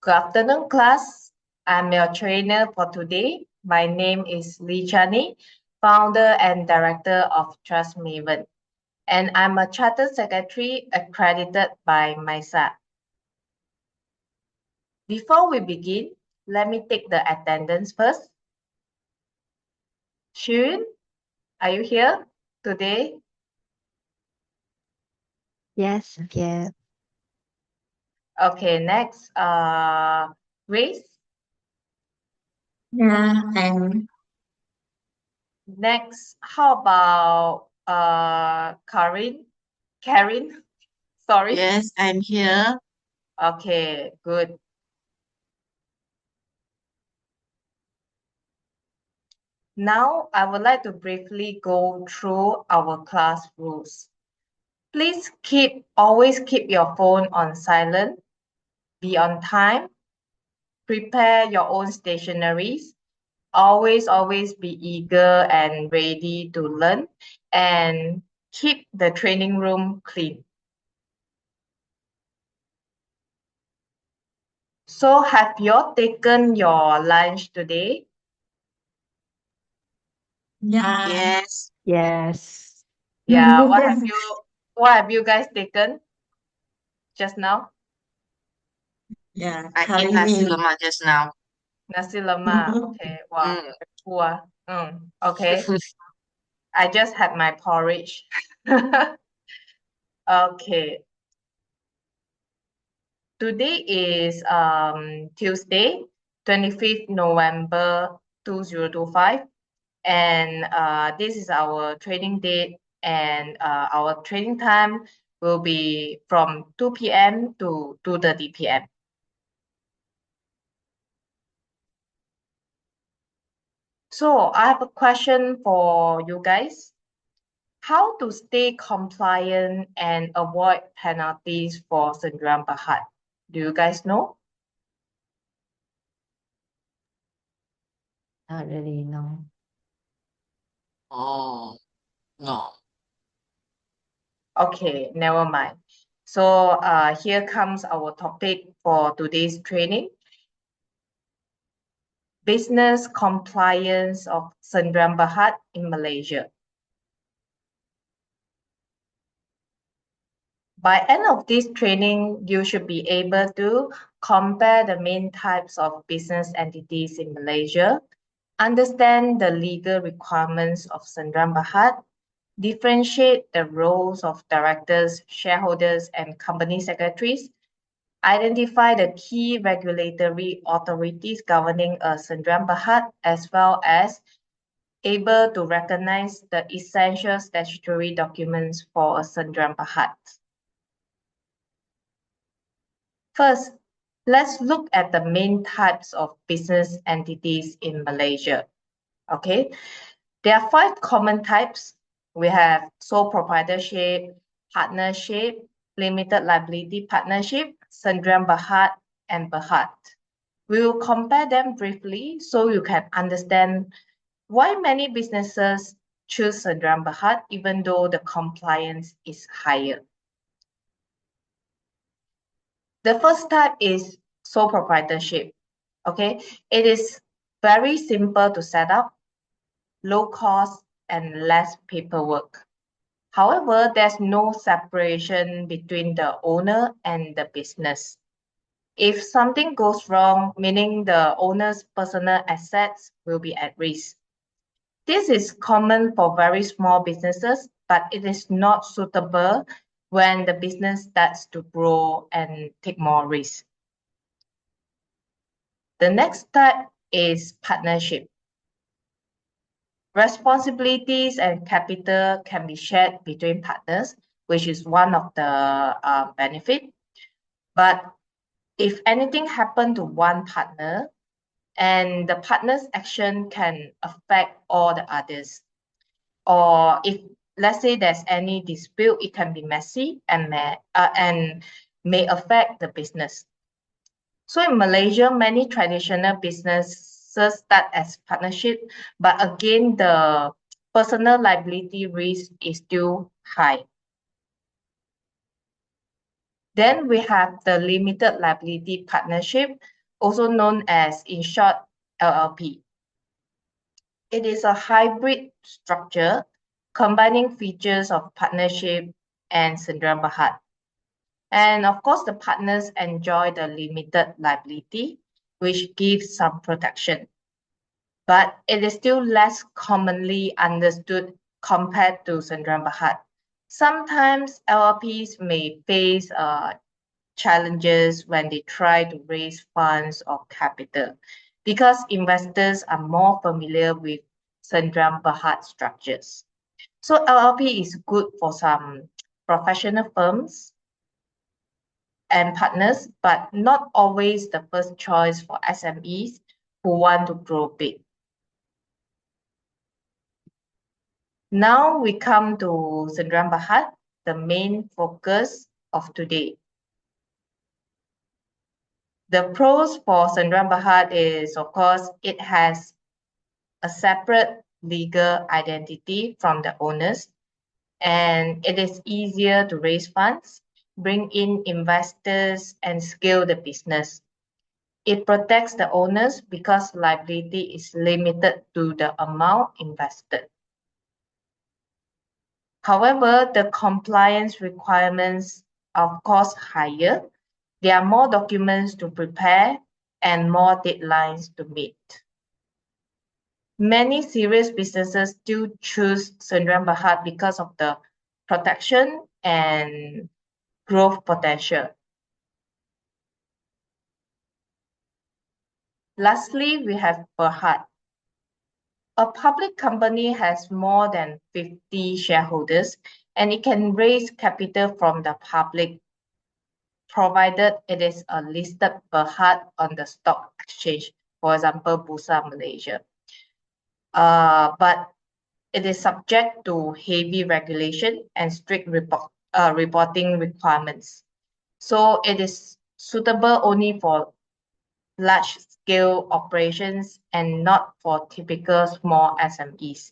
Good afternoon, class. I'm your trainer for today. My name is Lee Chani, founder and director of Trust Maven, and I'm a chartered secretary accredited by MISA. Before we begin, let me take the attendance first. Shirin, are you here today? Yes, yeah. Okay, next, Grace. Yeah, and Next, how about Karen? Sorry. yes, I'm here. Okay, good. Now, I would like to briefly go through our class rules. Please always keep your phone on silent, be on time, prepare your own stationeries, always be eager and ready to learn, and keep the training room clean. So have you all taken your lunch today? Yeah. Yes. Yeah, what have you guys taken just now? Yeah, I kari eat nasi mee. lemak just now. Nasi lemak. Okay, wow. Okay. I just had my porridge. Okay. Today is Tuesday, 25th November 2025. And this is our training date, and our training time will be from 2 p.m. to 2:30 p.m. So I have a question for you guys. How to stay compliant and avoid penalties for Sendirian Berhad? Do you guys know? Not really, no. Oh, no. Okay, never mind. So here comes our topic for today's training. Business compliance of Sendirian Berhad in Malaysia. By end of this training, you should be able to compare the main types of business entities in Malaysia, understand the legal requirements of Sendirian Berhad, differentiate the roles of directors, shareholders, and company secretaries, identify the key regulatory authorities governing a Sendirian Berhad, as well as able to recognize the essential statutory documents for a Sendirian Berhad. First, let's look at the main types of business entities in Malaysia. Okay, there are 5 common types. We have sole proprietorship, partnership, limited liability partnership, Sendirian Berhad, and Berhad. We will compare them briefly so you can understand why many businesses choose Sendirian Berhad even though the compliance is higher. The first type is sole proprietorship. Okay, it is very simple to set up, low cost, and less paperwork. However, there's no separation between the owner and the business. If something goes wrong, meaning the owner's personal assets will be at risk. This is common for very small businesses, but it is not suitable when the business starts to grow and take more risk. The next type is partnership. Responsibilities and capital can be shared between partners, which is one of the benefit. But if anything happened to one partner, and the partner's action can affect all the others, or if let's say there's any dispute, it can be messy and may affect the business. So in Malaysia, many traditional businesses start as partnership, but again, the personal liability risk is still high. Then we have the limited liability partnership, also known as, in short, LLP. It is a hybrid structure combining features of partnership and Sendirian Berhad. And of course, the partners enjoy the limited liability, which gives some protection. But it is still less commonly understood compared to Sendirian Berhad. Sometimes LLPs may face challenges when they try to raise funds or capital, because investors are more familiar with Sendirian Berhad structures. So LLP is good for some professional firms and partners, but not always the first choice for SMEs who want to grow big. Now we come to Sendirian Berhad, the main focus of today. The pros for Sendirian Berhad is, of course, it has a separate legal identity from the owners, and it is easier to raise funds, bring in investors, and scale the business. It protects the owners because liability is limited to the amount invested. However, the compliance requirements are, of course, higher. There are more documents to prepare and more deadlines to meet. Many serious businesses still choose Sendirian Berhad because of the protection and growth potential. Lastly, we have Berhad. A public company has more than 50 shareholders, and it can raise capital from the public, provided it is a listed Berhad on the stock exchange, for example, Bursa Malaysia. But it is subject to heavy regulation and strict reporting requirements. So it is suitable only for large-scale operations and not for typical small SMEs.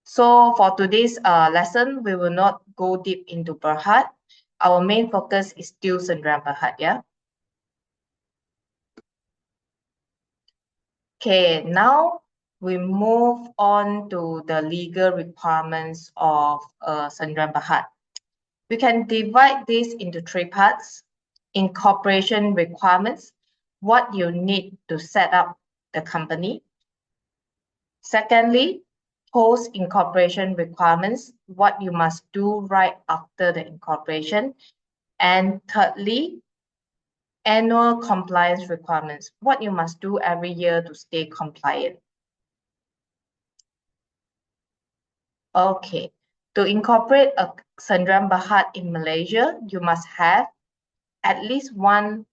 So for today's lesson, we will not go deep into Berhad. Our main focus is still Sendirian Berhad, yeah? Okay, now we move on to the legal requirements of Sendirian Berhad. We can divide this into three parts. Incorporation requirements, what you need to set up the company. Secondly, post-incorporation requirements, what you must do right after the incorporation. And thirdly, annual compliance requirements, what you must do every year to stay compliant. Okay, to incorporate a Sendirian Berhad in Malaysia, you must have at least one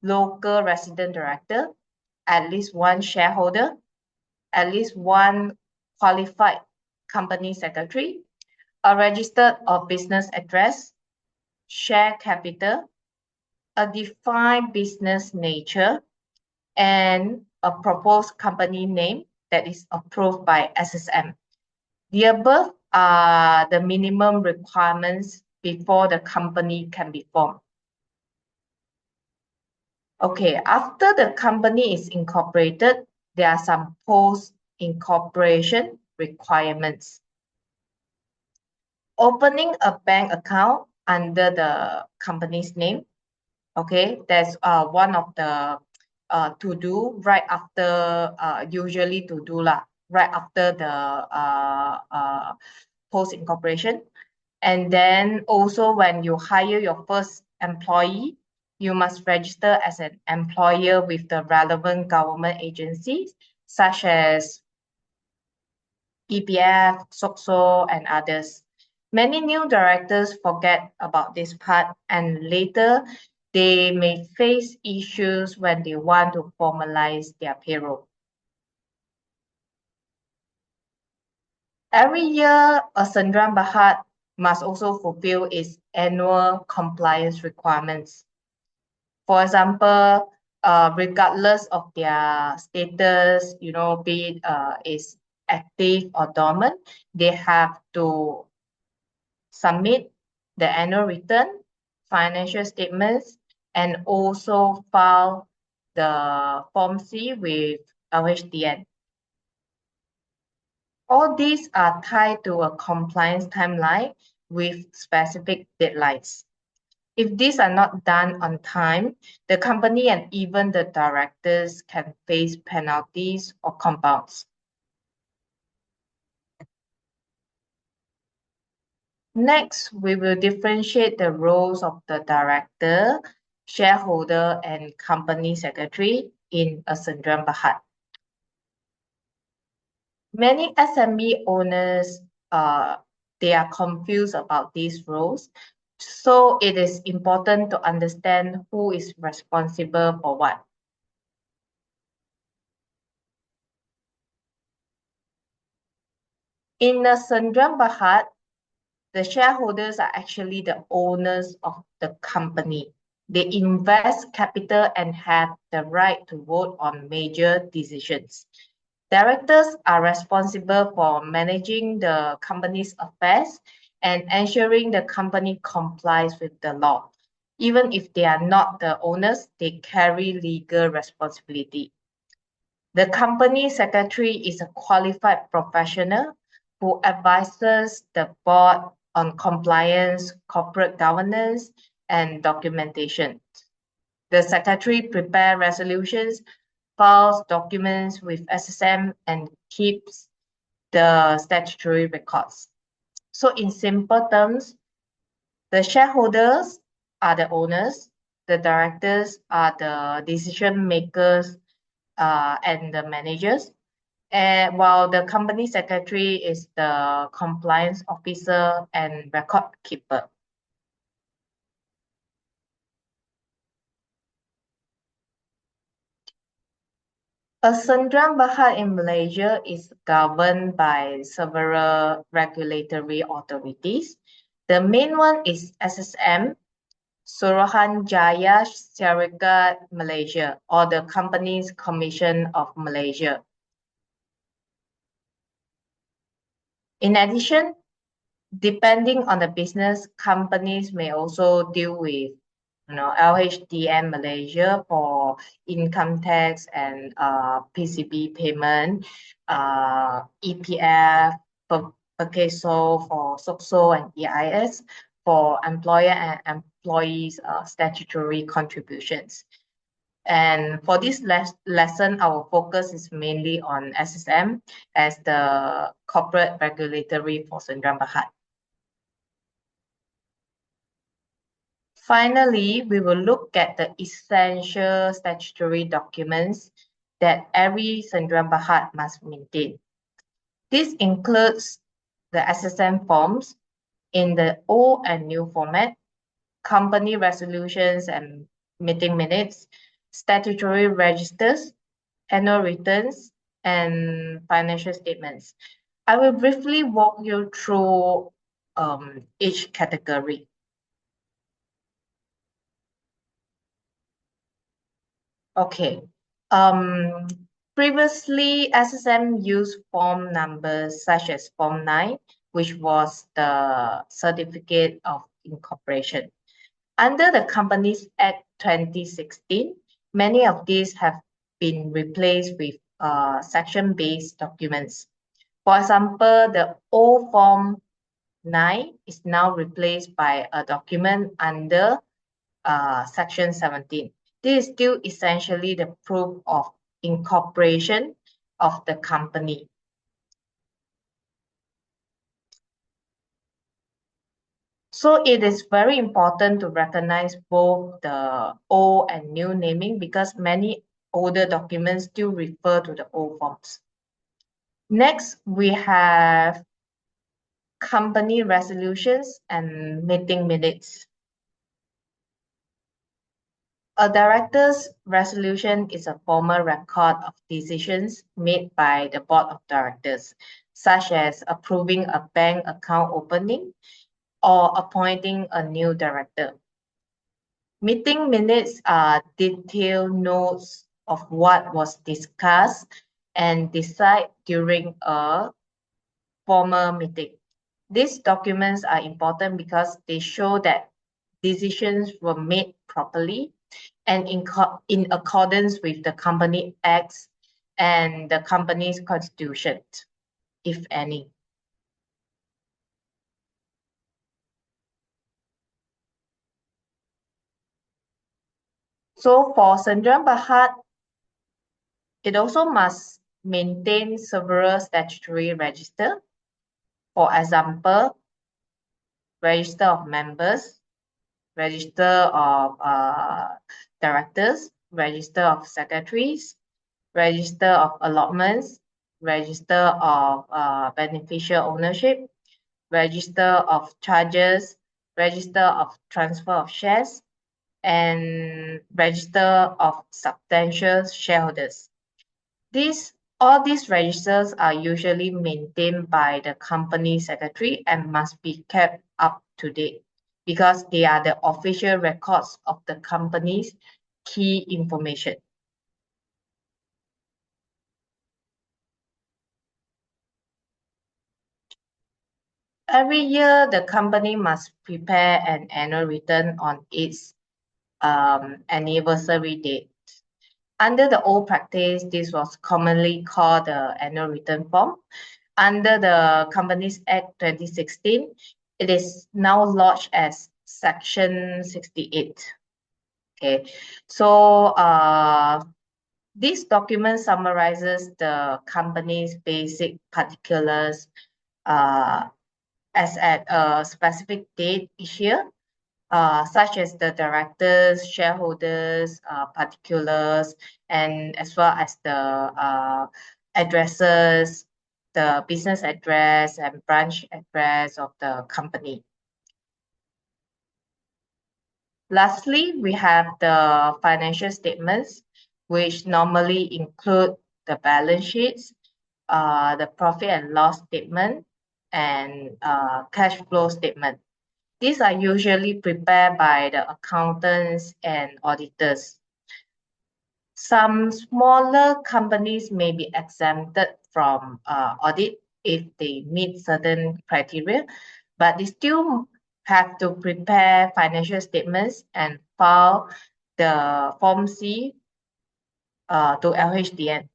local resident director, at least one shareholder, at least one qualified company secretary, a registered or business address, share capital, a defined business nature, and a proposed company name that is approved by SSM. The above are the minimum requirements before the company can be formed. Okay, after the company is incorporated, there are some post-incorporation requirements. Opening a bank account under the company's name. Okay, that's one of the to do right after, usually to do right after the post incorporation. And then also when you hire your first employee, you must register as an employer with the relevant government agencies such as EPF, SOCSO, and others. Many new directors forget about this part, and later they may face issues when they want to formalize their payroll. Every year, a Sendirian Berhad must also fulfill its annual compliance requirements. For example, regardless of their status, be it is active or dormant, they have to submit the annual return, financial statements, and also file the Form C with LHDN. All these are tied to a compliance timeline with specific deadlines. If these are not done on time, the company and even the directors can face penalties or compounds. Next, we will differentiate the roles of the director, shareholder, and company secretary in a Sendirian Berhad. Many SME owners, they are confused about these roles. So it is important to understand who is responsible for what. In a Sendirian Berhad, the shareholders are actually the owners of the company. They invest capital and have the right to vote on major decisions. Directors are responsible for managing the company's affairs and ensuring the company complies with the law. Even if they are not the owners, they carry legal responsibility. The company secretary is a qualified professional who advises the board on compliance, corporate governance, and documentation. The secretary prepares resolutions, files documents with SSM, and keeps the statutory records. So in simple terms, the shareholders are the owners, the directors are the decision makers and the managers, and while the company secretary is the compliance officer and record keeper. A Sendirian Berhad in Malaysia is governed by several regulatory authorities. The main one is SSM, Suruhanjaya Syarikat Malaysia, or the Companies Commission of Malaysia. In addition, depending on the business, companies may also deal with LHDN Malaysia for income tax and PCB payment, EPF, PERCASO for SOCSO and EIS for employer and employees statutory contributions. And for this lesson, our focus is mainly on SSM as the corporate regulatory for Sendirian Berhad. Finally, we will look at the essential statutory documents that every Sendirian Berhad must maintain. This includes the SSM forms in the old and new format, company resolutions and meeting minutes, statutory registers, annual returns, and financial statements. I will briefly walk you through each category. Okay. Previously, SSM used form numbers such as Form 9, which was the Certificate of Incorporation. Under the Companies Act 2016, many of these have been replaced with section-based documents. For example, the old Form 9 is now replaced by a document under Section 17. This is still essentially the proof of incorporation of the company. So it is very important to recognize both the old and new naming because many older documents still refer to the old forms. Next, we have company resolutions and meeting minutes. A director's resolution is a formal record of decisions made by the board of directors, such as approving a bank account opening or appointing a new director. Meeting minutes are detailed notes of what was discussed and decided during a formal meeting. These documents are important because they show that decisions were made properly and in accordance with the Company Acts and the company's constitution, if any. So for Sdn Bhd, it also must maintain several statutory registers. For example, register of members, register of directors, register of secretaries, register of allotments, register of beneficial ownership, register of charges, register of transfer of shares, and register of substantial shareholders. All these registers are usually maintained by the company secretary and must be kept up to date because they are the official records of the company's key information. Every year, the company must prepare an annual return on its anniversary date. Under the old practice, this was commonly called the annual return form. Under the Companies Act 2016, it is now lodged as Section 68. Okay, so this document summarizes the company's basic particulars as at a specific date each year, such as the directors, shareholders, particulars, and as well as the addresses, the business address and branch address of the company. Lastly, we have the financial statements, which normally include the balance sheets, the profit and loss statement, and cash flow statement. These are usually prepared by the accountants and auditors. Some smaller companies may be exempted from audit if they meet certain criteria, but they still have to prepare financial statements and file the Form C to LHDN.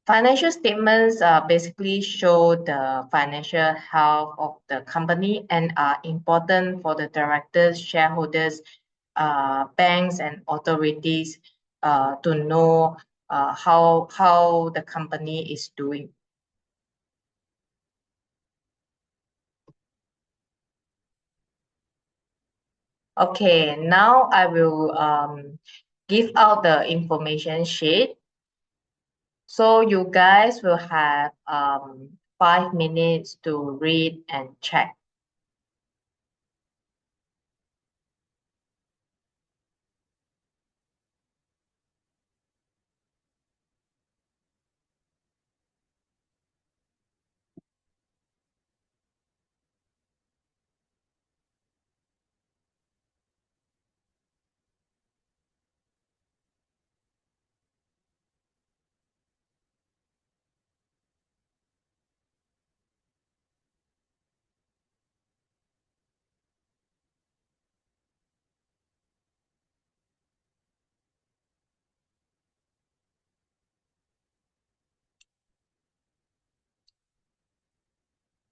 Financial statements basically show the financial health of the company and are important for the directors, shareholders, banks, and authorities to know how the company is doing. Okay, now I will give out the information sheet. So you guys will have 5 minutes to read and check.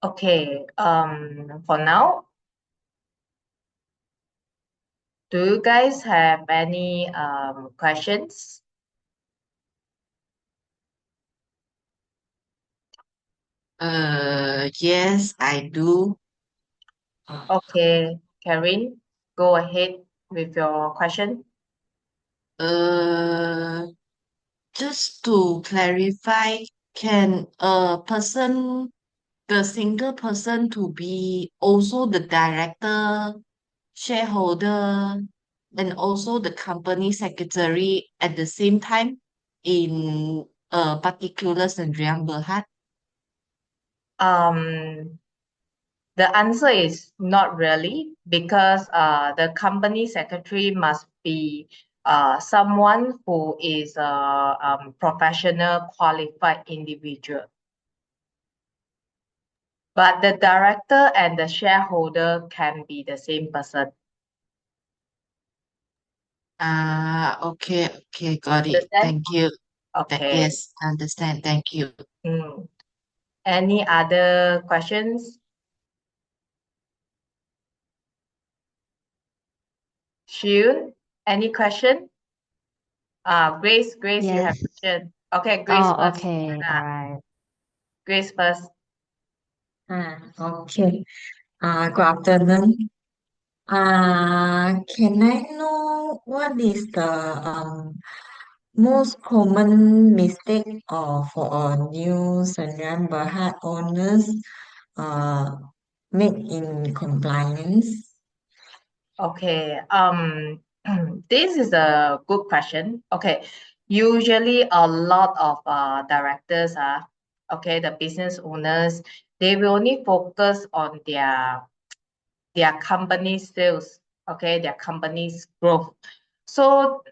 Okay, for now, do you guys have any questions? Yes, I do. Okay, Karen, go ahead with your question. Just to clarify, can the single person to be also the director, shareholder, and also the company secretary at the same time in a particular Sdn Bhd? The answer is not really because the company secretary must be someone who is a professional qualified individual. but the director and the shareholder can be the same person. Okay, got it. Understand? Thank you. Okay. Yes, understand. Thank you. Any other questions? Shun, any question? Grace, you have Yes. question. Okay, Grace Oh, first. okay. All right. Grace first. Okay. Good afternoon. Can I know what is the most common mistake for a new Sandran Berhad owners uh make in compliance? Okay. This is a good question. Okay. Usually a lot of directors okay, the business owners, they will only focus on their company's sales, okay, their company's growth. So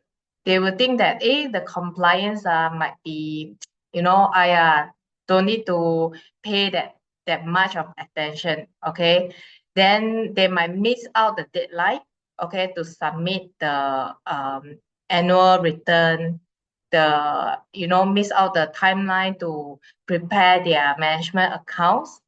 they will think that the compliance might be, I don't need to pay that much of attention, okay. Then they might miss out the deadline, okay, to submit the annual return, miss out the timeline to prepare their management accounts,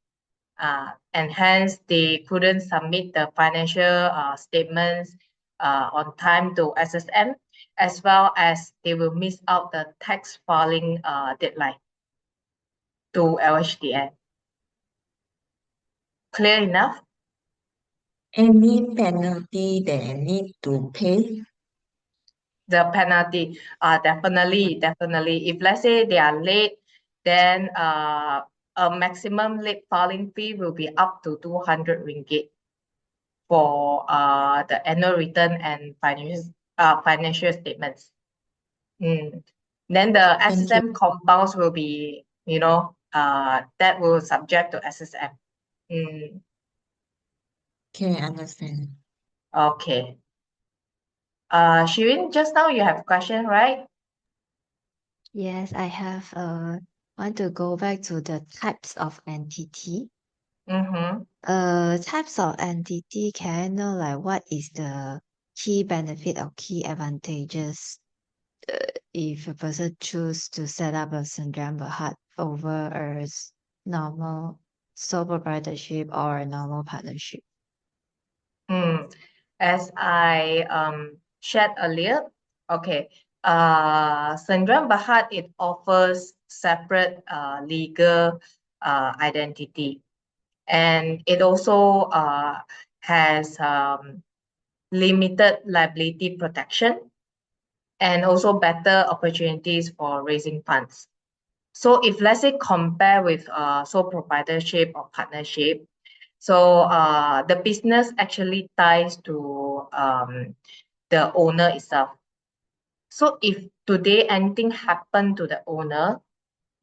and hence they couldn't submit the financial statements on time to SSM, as well as they will miss out the tax filing deadline to LHDN. Clear enough? Any penalty they need to pay? The penalty, definitely. If let's say they are late, then a maximum late filing fee will be up to 200 ringgit for the annual return and financial statements. Then the Thank you. SSM compounds will be, that will subject to SSM. Okay, understand. Okay. Shirin, just now you have a question, right? Yes, I have want to go back to the types of entity. Types of entity, can I know like what is the key benefit or key advantages if a person choose to set up a Sandran Berhad over a normal sole proprietorship or a normal partnership? As I shared earlier, okay, Sandran Berhad, it offers separate legal identity, and it also has limited liability protection and also better opportunities for raising funds. So if let's say compare with sole proprietorship or partnership, so the business actually ties to the owner itself. So if today anything happened to the owner,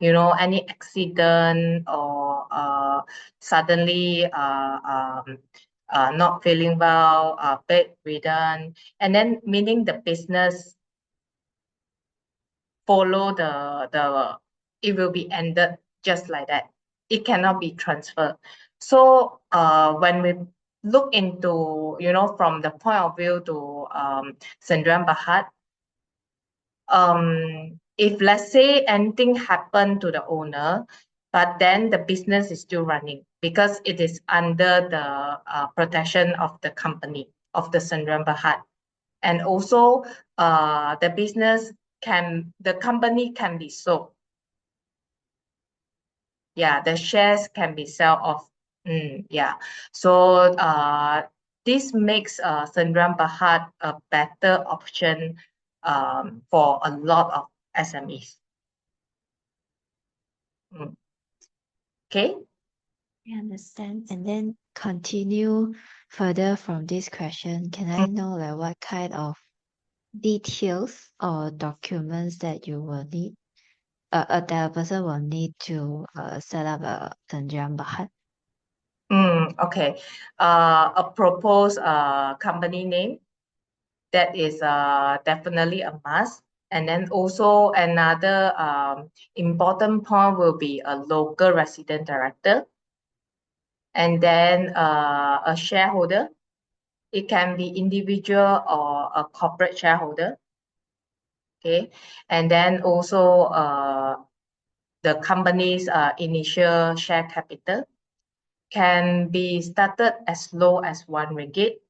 any accident or suddenly not feeling well, bedridden, and then meaning the business follow it will be ended just like that. It cannot be transferred. So when we look into, from the point of view to Sandran Berhad, if let's say anything happened to the owner, but then the business is still running because it is under the protection of the company, of the Sandran Berhad. And also the company can be sold. Yeah, the shares can be sold off. Yeah. So this makes Sandran Berhad a better option for a lot of SMEs. Okay. I understand. And then continue further from this question. Can I know like what kind of details or documents that you will need, that a person will need to set up a Sandran Berhad? Okay. A proposed company name, that is definitely a must. And then also another important point will be a local resident director. and then a shareholder. It can be individual or a corporate shareholder. Okay, and then also the company's initial share capital can be started as low as 1 ringgit.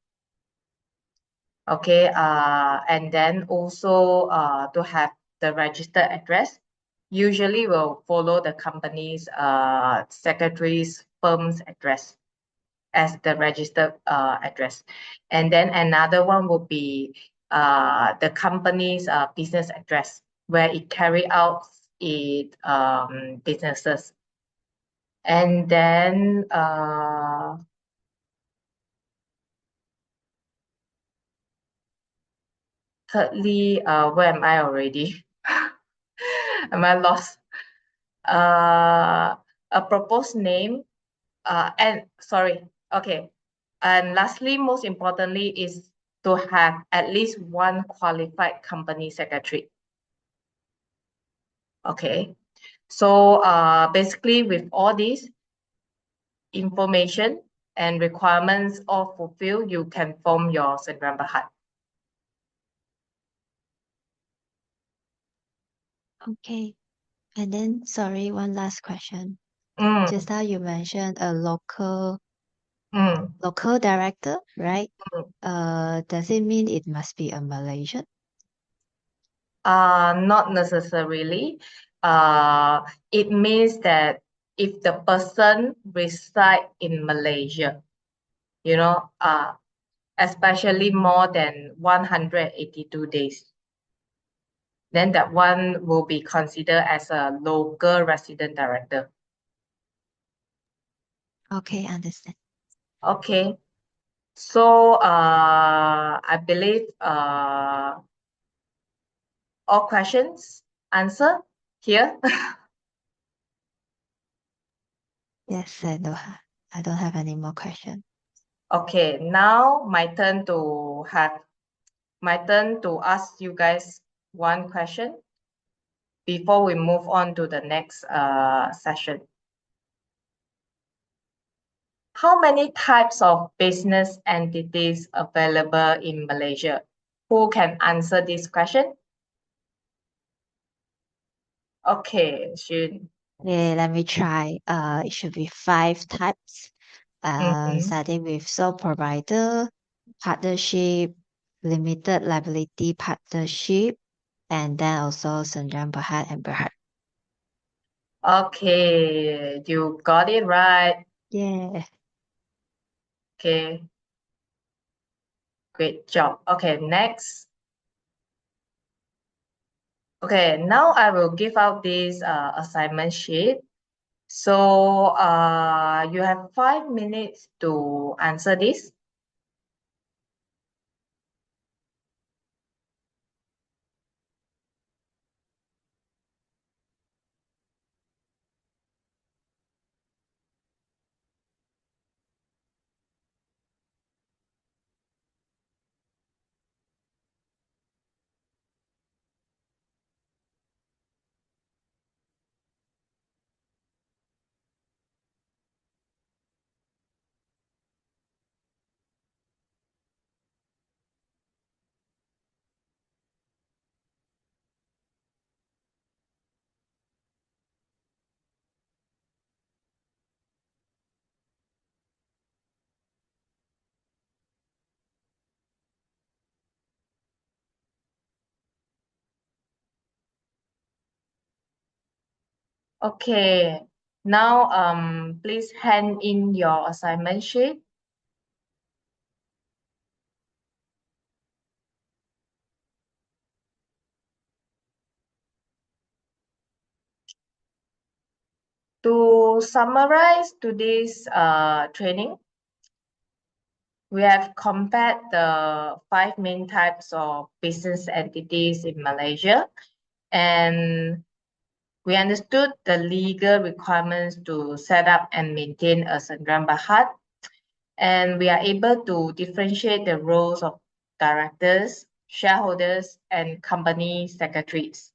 Okay, and then also to have the registered address, usually will follow the company's secretary's firm's address as the registered address. And then another one would be the company's business address where it carry out its businesses. And then thirdly, where am I already? Am I lost? A proposed name, and sorry, okay. And lastly, most importantly, is to have at least one qualified company secretary. Okay, so basically with all these information and requirements all fulfilled, you can form your Sendirian Berhad. Okay. And then, sorry, one last question. Mm, Just now you mentioned a local mm, director, right? mm. Does it mean it must be a Malaysian? Not necessarily. It means that if the person reside in Malaysia, you know, especially more than 182 days, then that one will be considered as a local resident director. Okay, understand. Okay. So I believe all questions answered here. Yes, I don't have any more questions. Okay, now my turn to ask you guys one question before we move on to the next session. How many types of business entities available in Malaysia? Who can answer this question? Okay, Xun. Okay, let me try. It should be 5 types. Mhm. Starting with sole provider, partnership, limited liability partnership, and then also Sendirian Berhad and Berhad. Okay, you got it right. Yeah. Okay, great job. Okay, next. Okay, now I will give out this assignment sheet. So you have 5 minutes to answer this. Okay, now please hand in your assignment sheet. To summarize today's training, we have compared the 5 main types of business entities in Malaysia, and we understood the legal requirements to set up and maintain a Sendirian Berhad, and we are able to differentiate the roles of directors, shareholders, and company secretaries.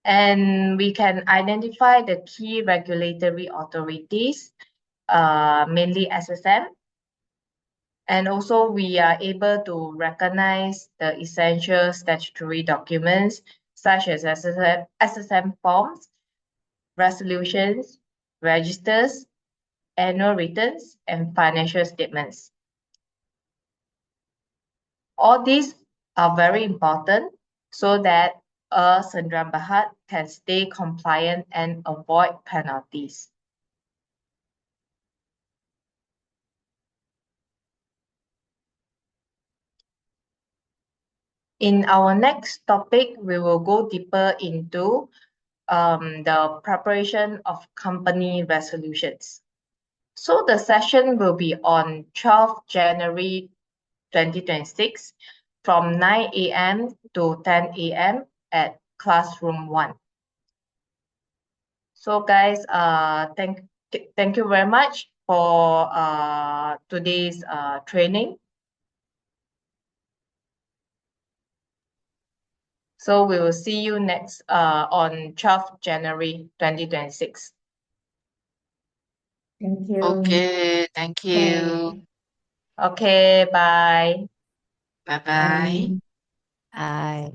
And we can identify the key regulatory authorities mainly SSM. And also we are able to recognize the essential statutory documents such as SSM forms, resolutions, registers, annual returns, and financial statements. All these are very important so that a Sendirian Berhad can stay compliant and avoid penalties. In our next topic, we will go deeper into the preparation of company resolutions. So the session will be on 12 January 2026 from 9 a.m. to 10 a.m. at classroom 1. So guys, thank you very much for today's training. So we will see you next on 12 January 2026. Thank you. Okay, thank you. Okay, bye. Bye bye. I